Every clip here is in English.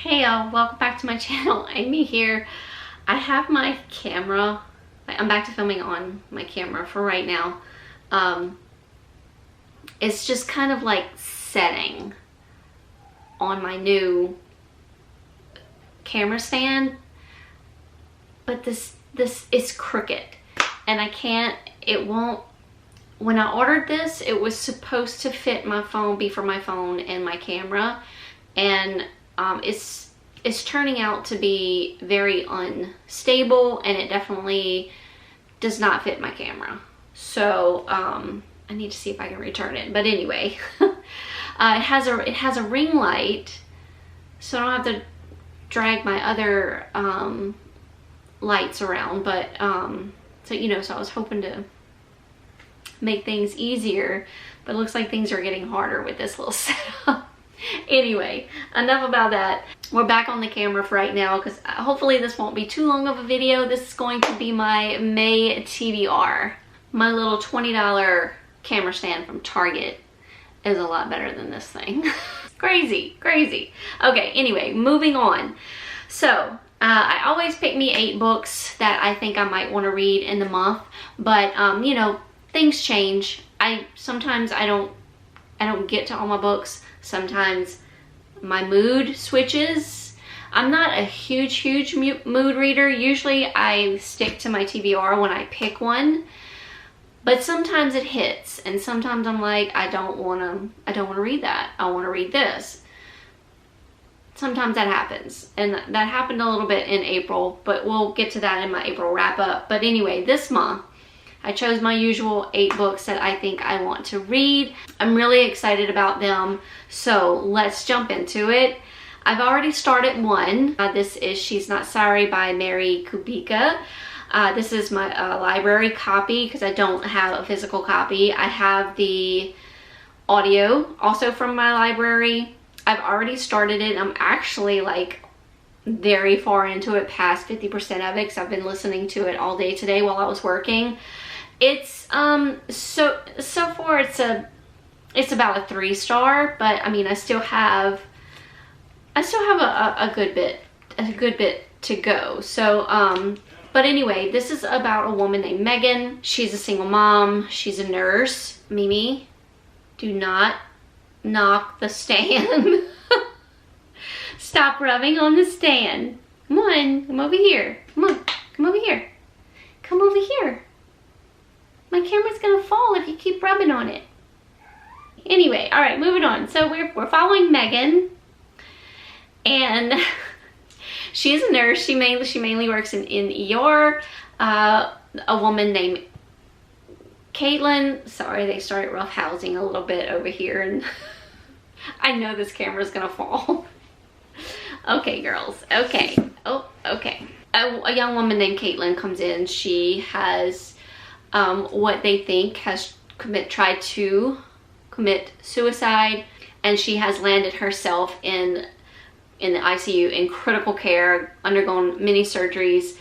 Hey y'all, welcome back to my channel. Aimee here. I have my camera, I'm back to filming on my camera for right now. It's just kind of like setting on my new camera stand, but this is crooked and I can't, it won't. When I ordered this, it was supposed to fit my phone, be for my phone and my camera, and it's turning out to be very unstable, and it definitely does not fit my camera. So I need to see if I can return it. But anyway, it has a ring light, so I don't have to drag my other lights around. But so you know, so I was hoping to make things easier, but it looks like things are getting harder with this little setup. Anyway, enough about that. We're back on the camera for right now because hopefully this won't be too long of a video. This is going to be my May TBR. My little $20 camera stand from Target is a lot better than this thing. Crazy, crazy. Okay, anyway, moving on. So I always pick me 8 books that I think I might want to read in the month, but you know, things change. Sometimes I don't get to all my books. Sometimes my mood switches. I'm not a huge mood reader. Usually I stick to my TBR when I pick one, but sometimes it hits, and sometimes I'm like, I don't want to read that. I want to read this. Sometimes that happens, and that happened a little bit in April, but we'll get to that in my April wrap up. But anyway, this month I chose my usual 8 books that I think I want to read. I'm really excited about them, so let's jump into it. I've already started one. This is She's Not Sorry by Mary Kubica. This is my library copy because I don't have a physical copy. I have the audio also from my library. I've already started it. I'm actually like very far into it, past 50% of it, because I've been listening to it all day today while I was working. It's so far it's about a 3-star, but I mean I still have a good bit to go. So but anyway, this is about a woman named Megan. She's a single mom. She's a nurse. Mimi, do not knock the stand. Stop rubbing on the stand. Come on, come over here. Come on, come over here. Come over here. My camera's gonna fall if you keep rubbing on it. Anyway, all right, moving on. So we're following Megan, and she's a nurse. She mainly works in ER. A woman named Caitlin. Sorry, they started rough housing a little bit over here, and I know this camera's gonna fall. Okay, girls. Okay. Oh, okay. A young woman named Caitlin comes in. She has what they think has tried to commit suicide, and she has landed herself in the ICU in critical care, undergone many surgeries.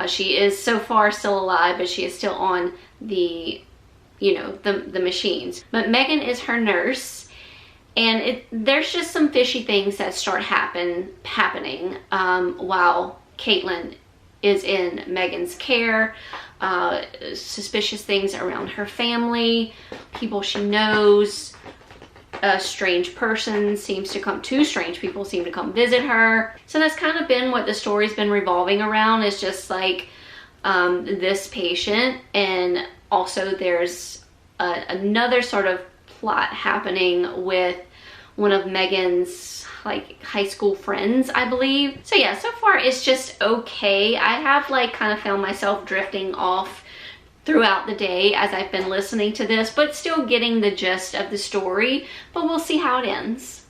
She is so far still alive, but she is still on the, you know, the machines. But Megan is her nurse, and there's just some fishy things that start happening while Caitlin is in Megan's care. Suspicious things around her family, people she knows. A strange person seems to come, 2 strange people seem to come visit her. So that's kind of been what the story's been revolving around, is just like this patient, and also there's another sort of plot happening with one of Megan's like high school friends, I believe. So yeah, so far it's just okay. I have like kind of found myself drifting off throughout the day as I've been listening to this, but still getting the gist of the story, but we'll see how it ends.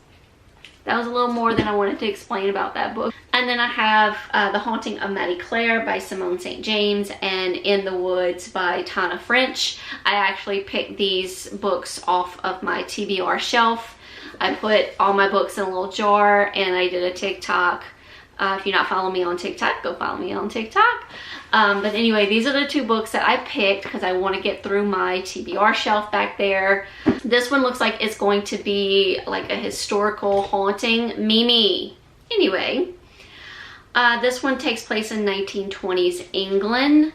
That was a little more than I wanted to explain about that book. And then I have The Haunting of Maddie Clare by Simone St. James and In the Woods by Tana French. I actually picked these books off of my TBR shelf. I put all my books in a little jar, and I did a TikTok. If you're not following me on TikTok, go follow me on TikTok. But anyway, these are the 2 books that I picked because I want to get through my TBR shelf back there. This one looks like it's going to be like a historical haunting. Mimi. Anyway, This one takes place in 1920s England.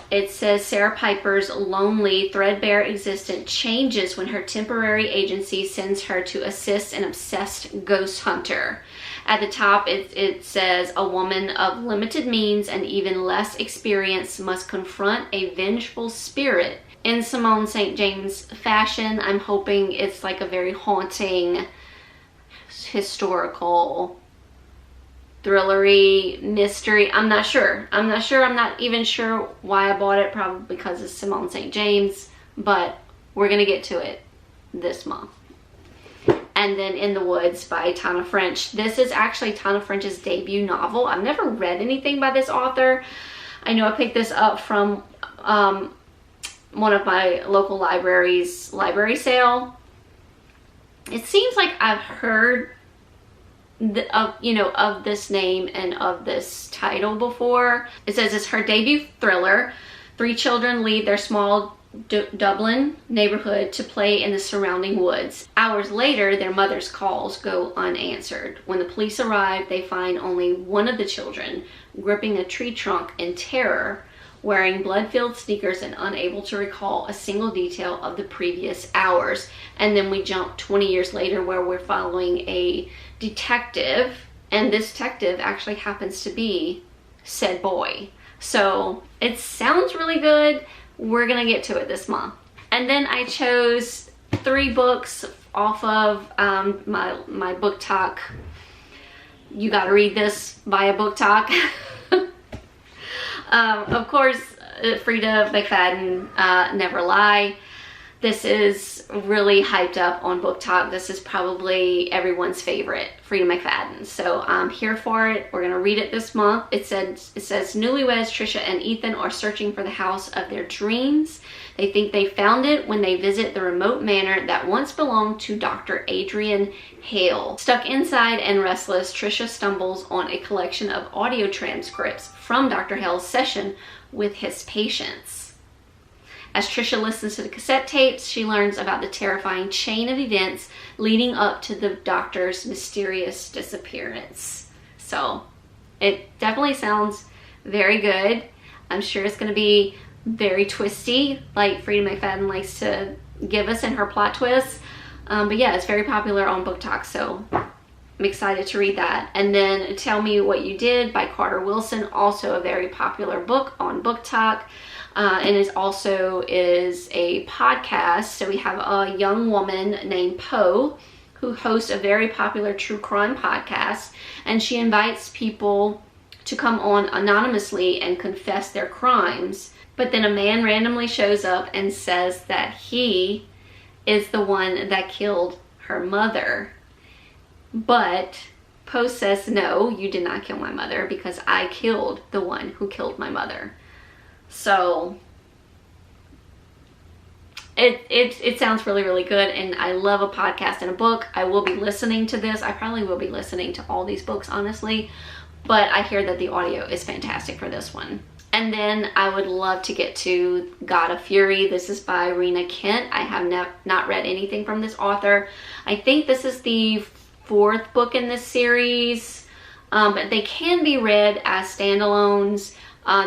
It says Sarah Piper's lonely, threadbare existence changes when her temporary agency sends her to assist an obsessed ghost hunter. At the top, it says a woman of limited means and even less experience must confront a vengeful spirit. In Simone St. James fashion, I'm hoping it's like a very haunting, historical, thrillery, mystery. I'm not sure. I'm not even sure why I bought it. Probably because it's Simone St. James. But we're going to get to it this month. And then In the Woods by Tana French. This is actually Tana French's debut novel. I've never read anything by this author. I know I picked this up from one of my local libraries' library sale. It seems like I've heard of this name and of this title before. It says it's her debut thriller. 3 children leave their small Dublin neighborhood to play in the surrounding woods. Hours later, their mother's calls go unanswered. When the police arrive, they find only one of the children gripping a tree trunk in terror, wearing blood-filled sneakers and unable to recall a single detail of the previous hours. And then we jump 20 years later where we're following a detective, and this detective actually happens to be said boy. So it sounds really good. We're gonna get to it this month. And then I chose 3 books off of my book talk. You gotta read this by a book talk. Of course, Frida McFadden, Never Lie. This is really hyped up on book talk. This is probably everyone's favorite, Frida McFadden. So I'm here for it. We're gonna read it this month. It says newlyweds Trisha and Ethan are searching for the house of their dreams. They think they found it when they visit the remote manor that once belonged to Dr. Adrian Hale. Stuck inside and restless, Trisha stumbles on a collection of audio transcripts from Dr. Hale's session with his patients. As Trisha listens to the cassette tapes, she learns about the terrifying chain of events leading up to the doctor's mysterious disappearance. So it definitely sounds very good. I'm sure it's going to be very twisty, like Frida McFadden likes to give us in her plot twists. But yeah, it's very popular on Book Talk, so I'm excited to read that. And then Tell Me What You Did by Carter Wilson, also a very popular book on Book Talk. And it also is a podcast. So we have a young woman named Poe who hosts a very popular true crime podcast, and she invites people to come on anonymously and confess their crimes. But then a man randomly shows up and says that he is the one that killed her mother. But Poe says, no, you did not kill my mother because I killed the one who killed my mother. So it sounds really, really good, and I love a podcast and a book. I will be listening to this. I probably will be listening to all these books, honestly, but I hear that the audio is fantastic for this one. And then I would love to get to God of Fury. This is by Rena Kent. I have not read anything from this author. I think this is the 4th book in this series, but they can be read as standalones.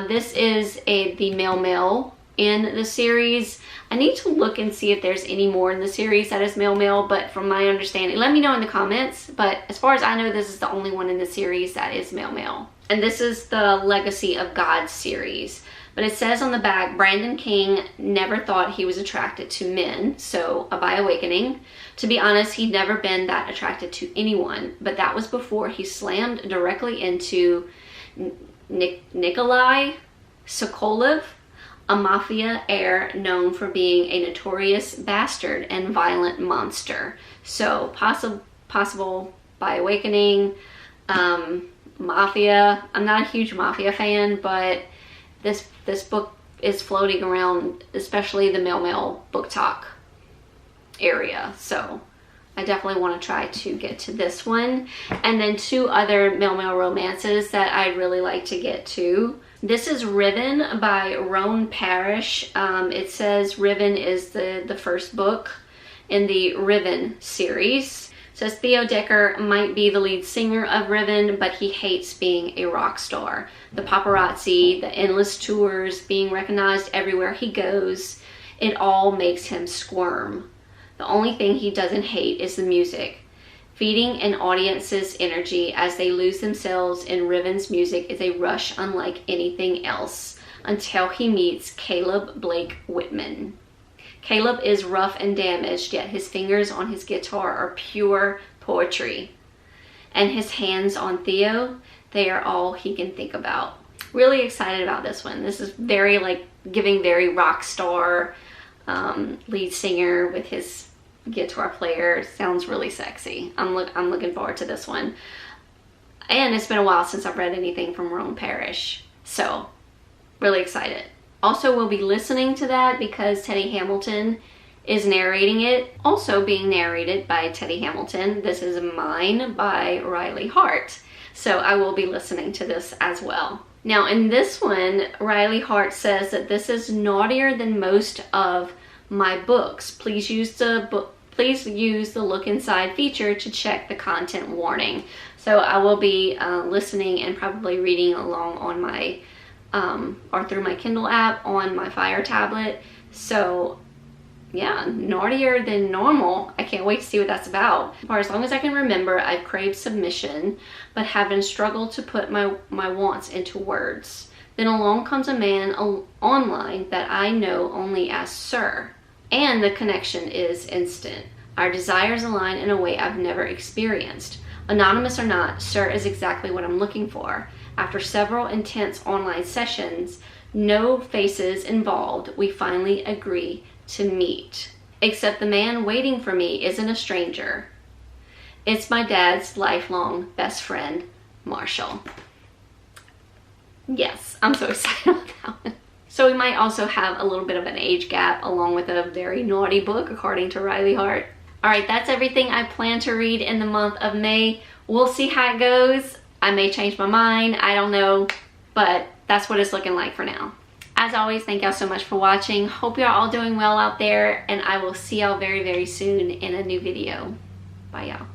This is the male in the series. I need to look and see if there's any more in the series that is male, but from my understanding, let me know in the comments, but as far as I know, this is the only one in the series that is male. And this is the Legacy of God series. But it says on the back, Brandon King never thought he was attracted to men, so by awakening. To be honest, he'd never been that attracted to anyone, but that was before he slammed directly into Nikolai Sokolov, a mafia heir known for being a notorious bastard and violent monster. So possible by awakening, mafia. I'm not a huge mafia fan, but this book is floating around, especially the male book talk area. So I definitely want to try to get to this one. And then 2 other male romances that I'd really like to get to. This is Riven by Roan Parrish. It says Riven is the first book in the Riven series. Says Theo Decker might be the lead singer of Riven, but he hates being a rock star. The paparazzi, the endless tours, being recognized everywhere he goes, it all makes him squirm. The only thing he doesn't hate is the music. Feeding an audience's energy as they lose themselves in Riven's music is a rush unlike anything else, until he meets Caleb Blake Whitman. Caleb is rough and damaged, yet his fingers on his guitar are pure poetry. And his hands on Theo, they are all he can think about. Really excited about this one. This is very giving very rock star lead singer with his guitar player. Sounds really sexy. I'm looking forward to this one. And it's been a while since I've read anything from Roan Parrish. So, really excited. Also, we'll be listening to that because Teddy Hamilton is narrating it. Also being narrated by Teddy Hamilton. This is Mine by Riley Hart. So I will be listening to this as well. Now in this one, Riley Hart says that this is naughtier than most of my books. Please use the look inside feature to check the content warning. So I will be listening and probably reading along on my or through my Kindle app on my Fire tablet. So yeah, naughtier than normal. I can't wait to see what that's about. For as long as I can remember, I've craved submission, but haven't struggled to put my wants into words. Then along comes a man online that I know only as Sir, and the connection is instant. Our desires align in a way I've never experienced. Anonymous or not, Sir is exactly what I'm looking for. After several intense online sessions, no faces involved, we finally agree to meet. Except the man waiting for me isn't a stranger. It's my dad's lifelong best friend, Marshall. Yes, I'm so excited about that one. So we might also have a little bit of an age gap along with a very naughty book, according to Riley Hart. Alright, that's everything I plan to read in the month of May. We'll see how it goes. I may change my mind, I don't know, but that's what it's looking like for now. As always, thank y'all so much for watching. Hope y'all all doing well out there, and I will see y'all very, very soon in a new video. Bye, y'all.